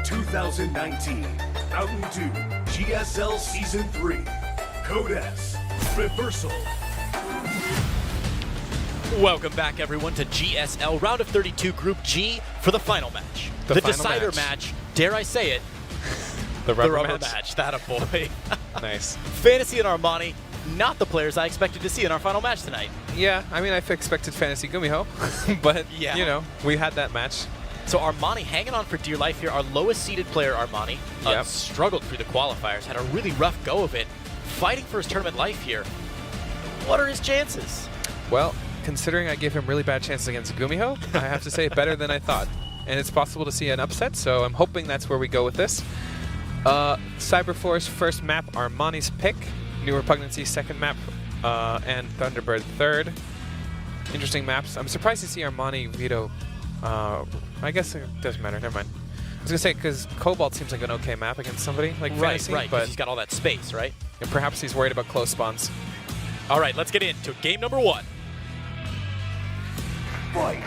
2019 Mountain Dew GSL Season 3 Code S Reversal. Welcome back, everyone, to GSL Round of 32 Group G for the final match. The decider match, dare I say it, the rubber match. That a boy. Nice. Fantasy and Armani, not the players I expected to see in our final match tonight. Yeah, I mean, I expected Fantasy Gumiho, but, yeah, you know, we had that match. So Armani hanging on for dear life here. Our lowest seeded player, Armani, struggled through the qualifiers, had a really rough go of it, fighting for his tournament life here. What are his chances? Well, considering I gave him really bad chances against Gumiho, I have to say better than I thought. And it's possible to see an upset, so I'm hoping that's where we go with this. Cyberforce first map, Armani's pick. New Repugnancy second map, and Thunderbird third. Interesting maps. I'm surprised to see Armani veto. I guess it doesn't matter. Never mind. I was gonna say because Cobalt seems like an okay map against somebody like Fantasy, right, but he's got all that space, right? And perhaps he's worried about close spawns. All right, let's get into game number 1. Fight!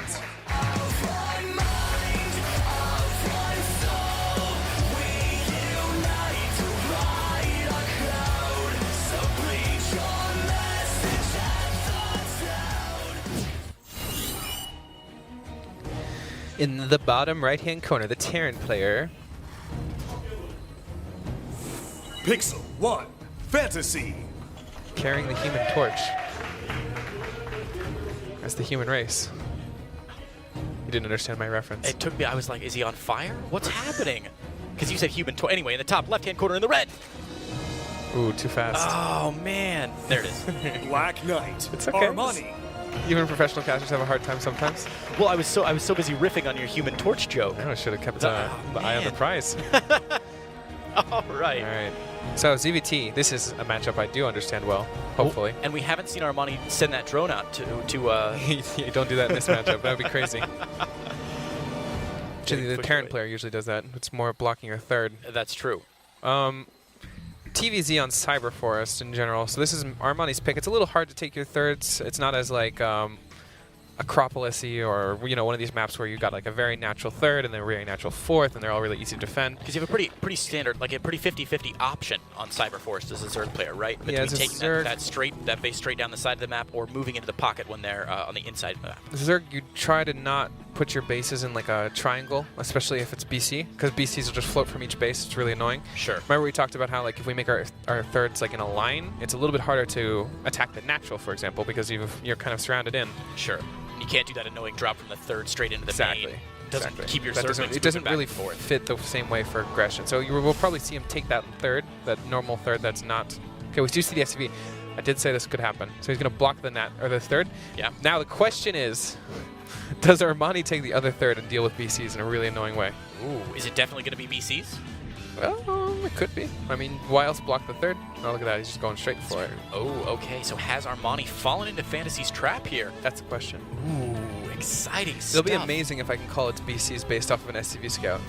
In the bottom right-hand corner, the Terran player. Pixel 1 Fantasy. Carrying the Human Torch. That's the human race. You didn't understand my reference. It took me, I was like, is he on fire? What's happening? Because you said human torch. Anyway, in the top left-hand corner in the red. Ooh, too fast. Oh, man. There it is. Black Knight. It's okay. Armani. Even professional casters have a hard time sometimes. Well, I was so busy riffing on your human torch joke. I should have kept the eye on the prize. All right. All right. So ZVT, this is a matchup I do understand well, hopefully. And we haven't seen Armani send that drone out to You don't do that in this matchup. That would be crazy. Actually, the Terran player usually does that. It's more blocking your third. That's true. TVZ on Cyberforest in general. So this is Armani's pick. It's a little hard to take your thirds. It's not as like Acropolis-y or one of these maps where you got like a very natural third and then a very natural fourth, and they're all really easy to defend. Because you have a pretty standard, like a pretty 50-50 option on Cyberforest as a Zerg player, right? Between taking that base straight down the side of the map or moving into the pocket when they're on the inside of the map. Zerg, you try to not put your bases in like a triangle, especially if it's BC, because BCs will just float from each base. It's really annoying. Sure. Remember we talked about how like if we make our thirds like in a line, it's a little bit harder to attack the natural, for example, because you're kind of surrounded in. Sure. You can't do that annoying drop from the third straight into the main. Doesn't keep your Zerglings. It doesn't really fit the same way for aggression. So we'll probably see him take that third, that normal third that's not. Okay, we do see the SCV. I did say this could happen. So he's going to block the third. Yeah. Now the question is, does Armani take the other third and deal with BCs in a really annoying way? Ooh, is it definitely going to be BCs? Well, it could be. I mean, why else block the third? Oh, look at that. He's just going straight for it. Oh, okay. So has Armani fallen into Fantasy's trap here? That's the question. Ooh, exciting stuff. It'll be amazing if I can call it BCs based off of an SCV scout.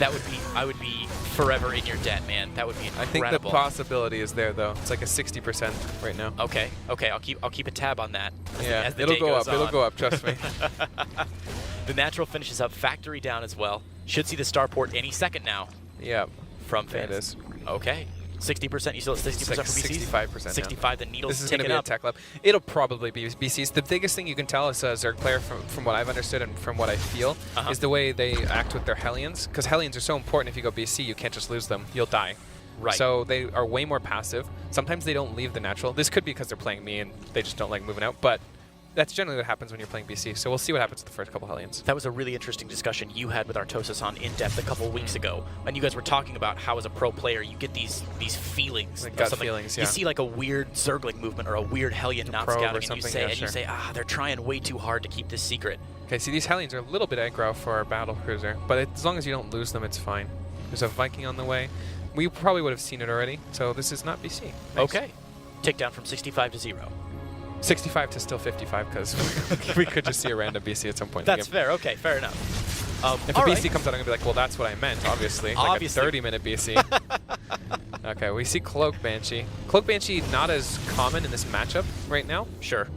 I would be forever in your debt, man. That would be incredible. I think the possibility is there, though. It's like a 60% right now. Okay. I'll keep a tab on that. As the it'll day go goes up. on. It'll go up. Trust me. The natural finishes up. Factory down as well. Should see the starport any second now. Yeah. From there Fantasy. it is. Okay. 60%. You still at 60% like for BCs? 65%. 65. The needle's This is going to be a tech lab. It'll probably be BCs. The biggest thing you can tell as a Zerg player, from what I've understood and from what I feel, is the way they act with their Hellions. Because Hellions are so important. If you go BC, you can't just lose them. You'll die. Right. So they are way more passive. Sometimes they don't leave the natural. This could be because they're playing me and they just don't like moving out. But that's generally what happens when you're playing BC. So we'll see what happens with the first couple Hellions. That was a really interesting discussion you had with Artosis on In Depth a couple of weeks ago. And you guys were talking about how as a pro player you get these feelings. Like gut feelings, yeah. You see like a weird Zergling movement or a weird Hellion not scouting and you say, they're trying way too hard to keep this secret. Okay, see these Hellions are a little bit aggro for our battle cruiser, but as long as you don't lose them, it's fine. There's a Viking on the way. We probably would have seen it already, so this is not BC. Nice. Okay. Takedown from 65 to 0. 65 to still 55 because we could just see a random BC at some point. That's fair. Okay, fair enough. If a BC comes out, I'm going to be like, well, that's what I meant, obviously. Like a 30-minute BC. Okay, we see Cloak Banshee. Cloak Banshee not as common in this matchup right now. Sure.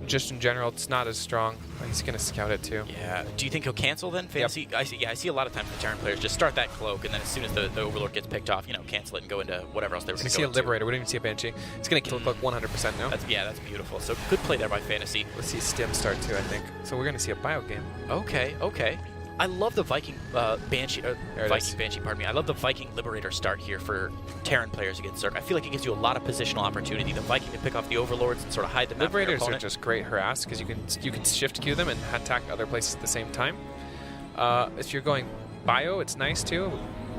just in general, it's not as strong. He's going to scout it too. Yeah. Do you think he'll cancel then? Fantasy. Yep. I see a lot of times the Terran players just start that cloak, and then as soon as the Overlord gets picked off, cancel it and go into whatever else they were going to go see a into. Liberator. We didn't even see a Banshee. It's going to kill the cloak 100% now. That's beautiful. So good play there by Fantasy. Let's see Stim start too, I think. So we're going to see a bio game. Okay. I love the Viking Banshee, Banshee, pardon me. I love the Viking Liberator start here for Terran players against Zerg. I feel like it gives you a lot of positional opportunity. The Viking to pick off the Overlords and sort of hide the map. Liberators are just great harass because you can shift queue them and attack other places at the same time. If you're going bio, it's nice too.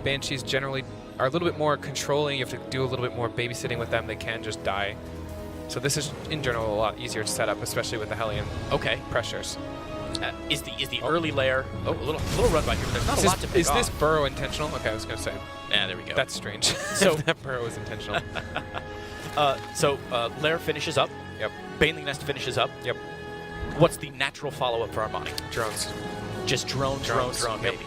Banshees generally are a little bit more controlling. You have to do a little bit more babysitting with them. They can just die. So this is in general a lot easier to set up, especially with the Hellion pressures. Is the early layer a little run by here, but there's not a lot to pick off. Is this burrow intentional? Okay, I was going to say. Yeah, there we go. That's strange. So that burrow is intentional. Lair finishes up. Yep. Baneling Nest finishes up. Yep. What's the natural follow-up for Armani? Drones. Just drone, Yep. baby.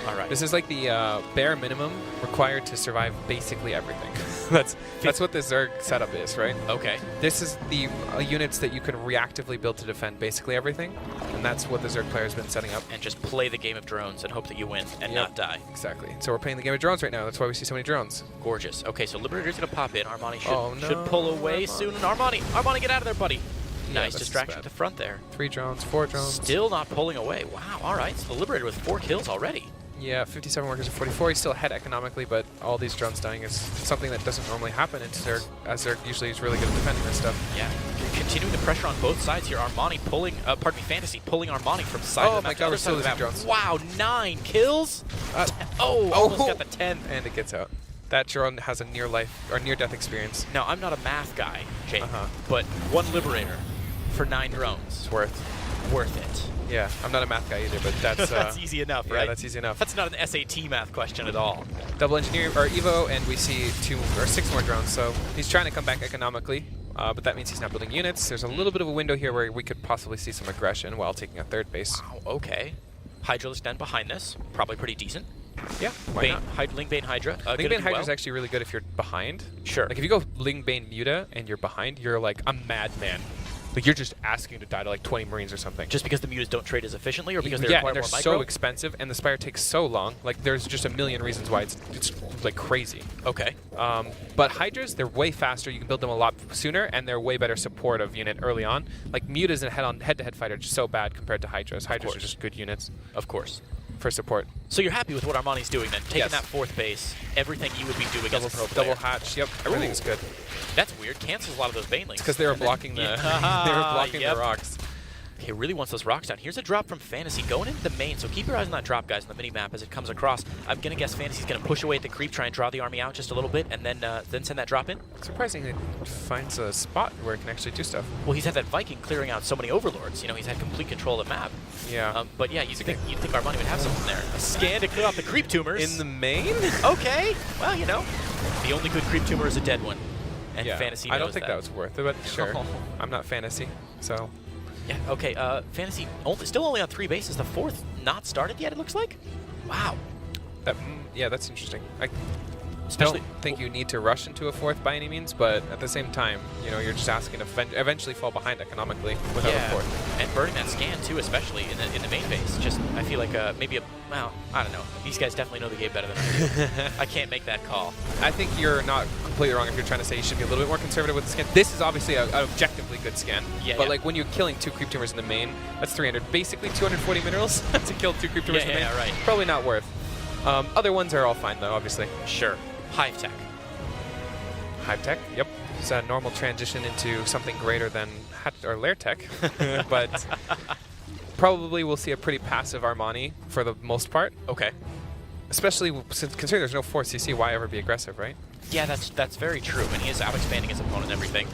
All right. This is like the bare minimum required to survive basically everything. that's what the Zerg setup is, right? Okay. This is the units that you can reactively build to defend basically everything, and that's what the Zerg player has been setting up. And just play the game of drones and hope that you win and not die. Exactly. So we're playing the game of drones right now. That's why we see so many drones. Gorgeous. Okay, so Liberator's going to pop in. Armani no. should pull away soon. Armani, get out of there, buddy. Nice distraction at the front there. 3 drones, 4 drones. Still not pulling away. Wow, all right. So the Liberator with 4 kills already. Yeah, 57 workers at 44. He's still ahead economically, but all these drones dying is something that doesn't normally happen in Zerg, as Zerg usually is really good at defending this stuff. Yeah, continuing the pressure on both sides here. Armani pulling, Fantasy pulling Armani from side of the map. Oh my god, we're still losing drones. Wow, 9 kills? Almost got the 10th. And it gets out. That drone has a near-death experience. Now, I'm not a math guy, Jake, but 1 Liberator for 9 drones. It's worth it. Yeah, I'm not a math guy either, but that's... that's easy enough, right? Yeah, that's easy enough. That's not an SAT math question at all. Double engineer, or Evo, and we see 6 more drones, so he's trying to come back economically, but that means he's not building units. There's a little bit of a window here where we could possibly see some aggression while taking a 3rd base. Wow, okay. Hydralisk Den behind this, probably pretty decent. Yeah, why not? Lingbane Hydra. Lingbane Hydra is actually really good if you're behind. Sure. Like if you go Lingbane Muta and you're behind, you're like a madman. Like you're just asking to die to like 20 Marines or something. Just because the mutas don't trade as efficiently, or because they require and they're more micro? so expensive, and the Spire takes so long. Like there's just a million reasons why it's like crazy. Okay. But Hydras, they're way faster. You can build them a lot sooner, and they're way better supportive unit early on. Like Mutas and head-to-head fight are just so bad compared to Hydras. Hydras are just good units. Of course. For support. So you're happy with what Armani's doing then? Taking that 4th base, everything you would be doing as a pro player. Double hatch, yep, everything's good. That's weird. Cancels a lot of those banelings. It's because they were blocking the the rocks. Okay, really wants those rocks down. Here's a drop from Fantasy going into the main, so keep your eyes on that drop, guys, on the mini-map as it comes across. I'm going to guess Fantasy's going to push away at the creep, try and draw the army out just a little bit, and then send that drop in. Surprisingly, it finds a spot where it can actually do stuff. Well, he's had that Viking clearing out so many Overlords. You know, he's had complete control of the map. Yeah. But yeah, you'd think Armani would have something there. A scan to clear out the creep tumors. In the main? Okay. Well, you know, the only good creep tumor is a dead one. And Fantasy knows I don't think that was worth it, but sure. I'm not Fantasy, so... Yeah, okay, Fantasy still only on 3 bases. The 4th not started yet, it looks like? Wow. Yeah, that's interesting. I don't think you need to rush into a 4th by any means, but at the same time, you know, you're just asking to eventually fall behind economically without a 4th. And burning that scan too, especially in the main base. Just, I feel like maybe well, I don't know. These guys definitely know the game better than I do. I can't make that call. I think you're not completely wrong if you're trying to say you should be a little bit more conservative with the scan. This is obviously an objectively good scan. Yeah, but like when you're killing 2 creep tumors in the main, that's 300, basically 240 minerals to kill 2 creep tumors in the main. Yeah, right. Probably not worth. Other ones are all fine though, obviously. Sure. Hive Tech. Hive Tech, yep. It's a normal transition into something greater than Lair Tech, but probably we'll see a pretty passive Armani for the most part. Okay. Especially since considering there's no 4 CC, why ever be aggressive, right? Yeah, that's very true, and he is out-expanding his opponent and everything.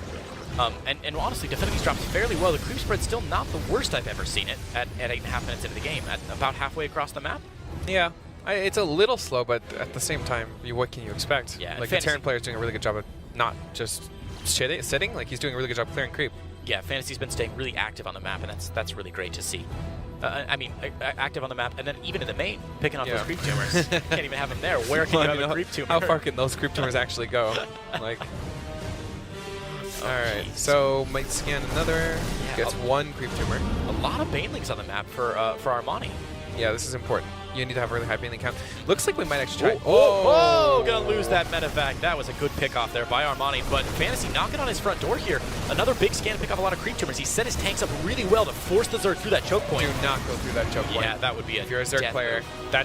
And honestly, defending these drops fairly well. The creep spread's still not the worst I've ever seen it at 8.5 minutes into the game, at about halfway across the map. Yeah. It's a little slow, but at the same time, what can you expect? Yeah, like the Terran player is doing a really good job of not just sitting. Like he's doing a really good job clearing creep. Yeah, Fantasy's been staying really active on the map, and that's really great to see. I mean, active on the map, and then even in the main, picking off those creep tumors. Can't even have them there. Where can you have a creep tumor? How far can those creep tumors actually go? Like, Oh, All right, geez. so might scan another. Yeah, Gets one creep tumor. A lot of banelings on the map for Armani. Yeah, this is important. You need to have a really high baneling count. Looks like we might actually try. Oh, gonna lose that medevac. That was a good pick off there by Armani, but Fantasy knocking on his front door here. Another big scan to pick off a lot of creep tumors. He set his tanks up really well to force the Zerg through that choke point. Do not go through that choke point. Yeah, that would be a If you're a Zerg death player, move. that